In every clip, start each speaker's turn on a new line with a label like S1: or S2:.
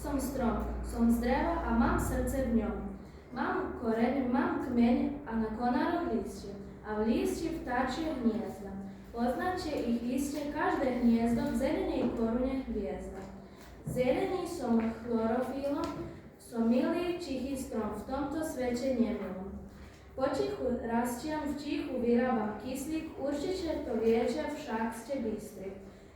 S1: Som strom, som z dreva a mám srdce v ňom. Mám koreň, mám kmeň a na konároch lístie, a v lístí vtáčie hniezda. Poznáte ich iste každé hniezdo v zelenej korune hviezda. Zelený som chlorofilom, som milý, tichý strom, v tomto svete nemilom. Potichu rastiam, v tichu vyrábam kyslík, určite to viete, však ste bystri.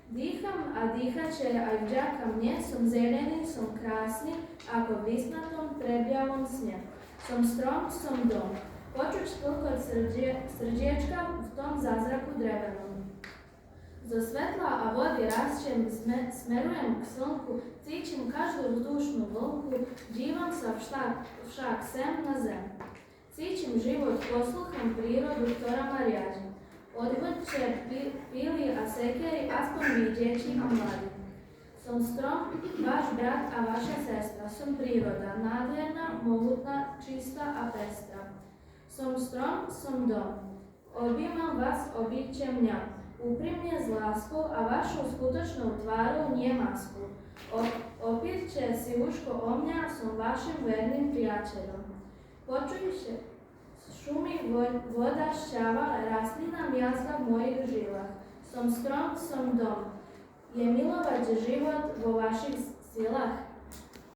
S1: Dýcham a dýchate aj vďaka mne, som zelený, som krásny, ako v listnatom trebiavom sne. Som strom, som dom, počuť spolkot srdiečka v tom zázraku drevenom. Zo svetla a vody rastiem, smerujem k slnku, cítim každú vzdušnú vlnku, dívam sa však sem na zem. Cítim život, poslúcham prírodu, ktorá ma riadi. Odhoďte pily a sekery, aspoň vy, deti a mladí. Som strom, váš brat a vaša sestra. Som príroda, nádherná, mohutná, čistá a pestrá. Som strom, som dom. Objímam vás, objíďte mňa. Úprimne s láskou a vašou skutočnou tvárou, nie maskou. Opírte si uško o mňa, som vašim verným priateľom. Počujte, šumí voda, šťava, rastlina miazga v mojich žilách. Som strom, som dom. Je milovať život vo vašich silách?